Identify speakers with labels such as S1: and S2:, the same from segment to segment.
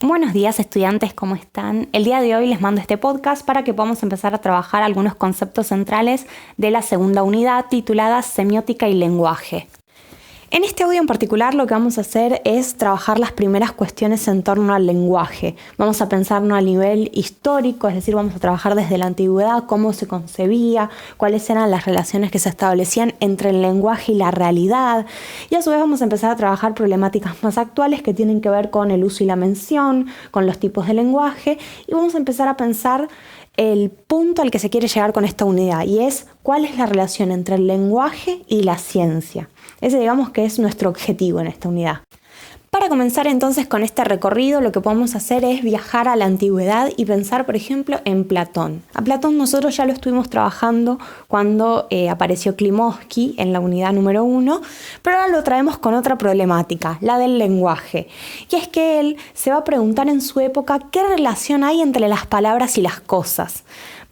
S1: Buenos días estudiantes, ¿cómo están? El día de hoy les mando este podcast para que podamos empezar a trabajar algunos conceptos centrales de la segunda unidad titulada Semiótica y Lenguaje. En este audio en particular lo que vamos a hacer es trabajar las primeras cuestiones en torno al lenguaje. Vamos a pensarnos a nivel histórico, es decir, vamos a trabajar desde la antigüedad, cómo se concebía, cuáles eran las relaciones que se establecían entre el lenguaje y la realidad. Y a su vez vamos a empezar a trabajar problemáticas más actuales que tienen que ver con el uso y la mención, con los tipos de lenguaje. Y vamos a empezar a pensar el punto al que se quiere llegar con esta unidad, y es cuál es la relación entre el lenguaje y la ciencia. Ese digamos que es nuestro objetivo en esta unidad. Para comenzar entonces con este recorrido, lo que podemos hacer es viajar a la antigüedad y pensar, por ejemplo, en Platón. A Platón nosotros ya lo estuvimos trabajando cuando apareció Klimovsky en la unidad número 1, pero ahora lo traemos con otra problemática, la del lenguaje. Y es que él se va a preguntar en su época qué relación hay entre las palabras y las cosas.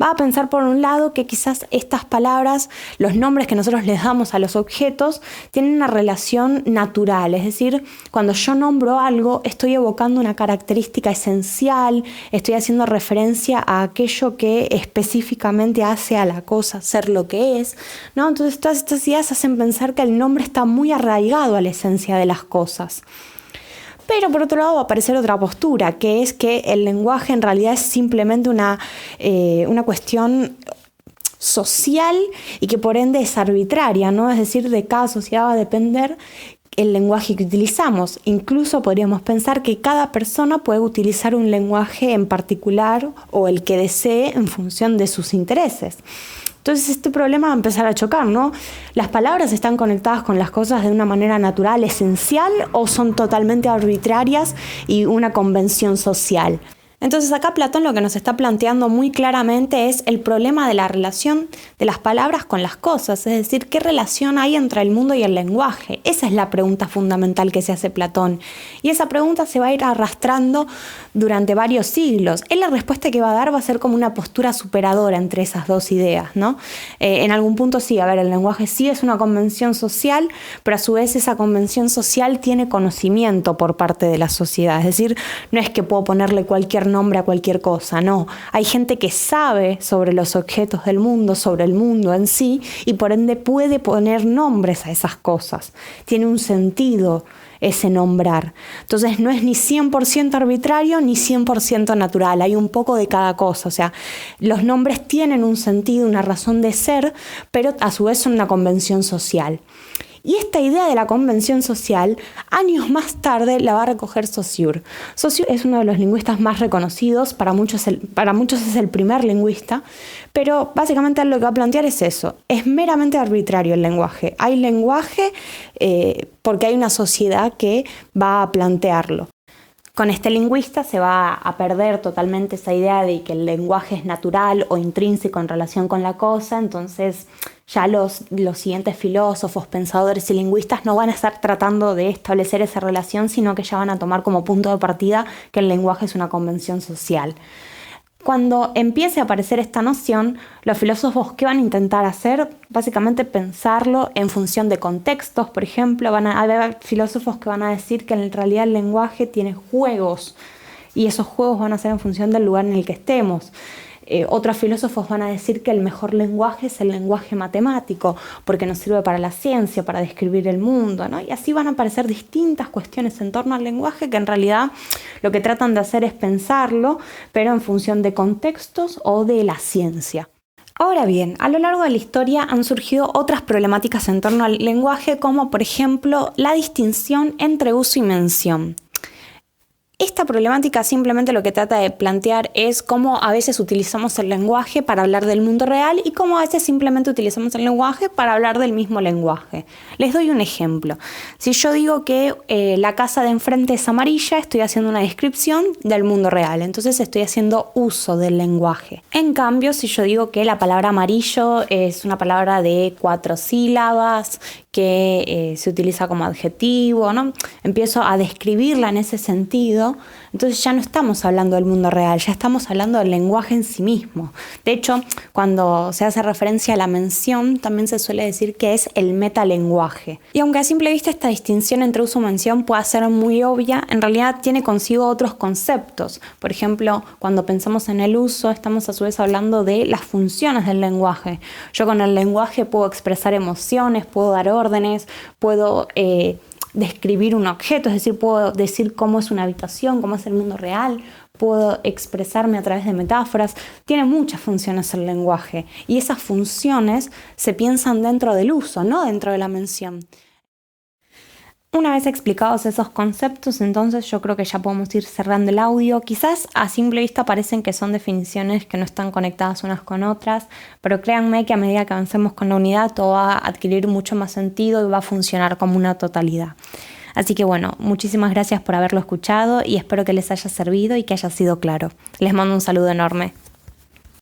S1: Va a pensar por un lado que quizás estas palabras, los nombres que nosotros les damos a los objetos, tienen una relación natural, es decir, cuando yo nombro algo estoy evocando una característica esencial, estoy haciendo referencia a aquello que específicamente hace a la cosa ser lo que es, ¿no? Entonces todas estas ideas hacen pensar que el nombre está muy arraigado a la esencia de las cosas. Pero por otro lado va a aparecer otra postura, que es que el lenguaje en realidad es simplemente una cuestión social y que por ende es arbitraria, ¿no? Es decir, de cada sociedad va a depender el lenguaje que utilizamos. Incluso podríamos pensar que cada persona puede utilizar un lenguaje en particular o el que desee en función de sus intereses. Entonces este problema va a empezar a chocar, ¿no? ¿Las palabras están conectadas con las cosas de una manera natural, esencial, o son totalmente arbitrarias y una convención social? Entonces acá Platón lo que nos está planteando muy claramente es el problema de la relación de las palabras con las cosas, es decir, ¿qué relación hay entre el mundo y el lenguaje? Esa es la pregunta fundamental que se hace Platón. Y esa pregunta se va a ir arrastrando durante varios siglos. Él la respuesta que va a dar va a ser como una postura superadora entre esas dos ideas, ¿no? En algún punto sí, a ver, el lenguaje sí es una convención social, pero a su vez esa convención social tiene conocimiento por parte de la sociedad, es decir, no es que puedo ponerle cualquier nombre a cualquier cosa, no. Hay gente que sabe sobre los objetos del mundo, sobre el mundo en sí, y por ende puede poner nombres a esas cosas. Tiene un sentido ese nombrar. Entonces no es ni 100% arbitrario ni 100% natural, hay un poco de cada cosa, o sea, los nombres tienen un sentido, una razón de ser, pero a su vez son una convención social. Y esta idea de la convención social, años más tarde la va a recoger Saussure. Saussure es uno de los lingüistas más reconocidos, para muchos es el primer lingüista, pero básicamente lo que va a plantear es eso, es meramente arbitrario el lenguaje. Hay lenguaje porque hay una sociedad que va a plantearlo. Con este lingüista se va a perder totalmente esa idea de que el lenguaje es natural o intrínseco en relación con la cosa, entonces ya los siguientes filósofos, pensadores y lingüistas no van a estar tratando de establecer esa relación, sino que ya van a tomar como punto de partida que el lenguaje es una convención social. Cuando empiece a aparecer esta noción, los filósofos, ¿qué van a intentar hacer? Básicamente pensarlo en función de contextos. Por ejemplo, van a haber filósofos que van a decir que en realidad el lenguaje tiene juegos y esos juegos van a ser en función del lugar en el que estemos. Otros filósofos van a decir que el mejor lenguaje es el lenguaje matemático, porque nos sirve para la ciencia, para describir el mundo, ¿no? Y así van a aparecer distintas cuestiones en torno al lenguaje que en realidad lo que tratan de hacer es pensarlo, pero en función de contextos o de la ciencia. Ahora bien, a lo largo de la historia han surgido otras problemáticas en torno al lenguaje, como por ejemplo la distinción entre uso y mención. Esta problemática simplemente lo que trata de plantear es cómo a veces utilizamos el lenguaje para hablar del mundo real y cómo a veces simplemente utilizamos el lenguaje para hablar del mismo lenguaje. Les doy un ejemplo. Si yo digo que la casa de enfrente es amarilla, estoy haciendo una descripción del mundo real, entonces estoy haciendo uso del lenguaje. En cambio, si yo digo que la palabra amarillo es una palabra de 4 sílabas, que se utiliza como adjetivo, ¿no? Empiezo a describirla en ese sentido, sonido, entonces ya no estamos hablando del mundo real, ya estamos hablando del lenguaje en sí mismo. De hecho, cuando se hace referencia a la mención, también se suele decir que es el metalenguaje. Y aunque a simple vista esta distinción entre uso y mención pueda ser muy obvia, en realidad tiene consigo otros conceptos. Por ejemplo, cuando pensamos en el uso, estamos a su vez hablando de las funciones del lenguaje. Yo con el lenguaje puedo expresar emociones, puedo dar órdenes, puedo describir un objeto, es decir, puedo decir cómo es una habitación, cómo es el mundo real, puedo expresarme a través de metáforas. Tiene muchas funciones el lenguaje y esas funciones se piensan dentro del uso, no dentro de la mención. Una vez explicados esos conceptos, entonces yo creo que ya podemos ir cerrando el audio. Quizás a simple vista parecen que son definiciones que no están conectadas unas con otras, pero créanme que a medida que avancemos con la unidad todo va a adquirir mucho más sentido y va a funcionar como una totalidad. Así que bueno, muchísimas gracias por haberlo escuchado y espero que les haya servido y que haya sido claro. Les mando un saludo enorme.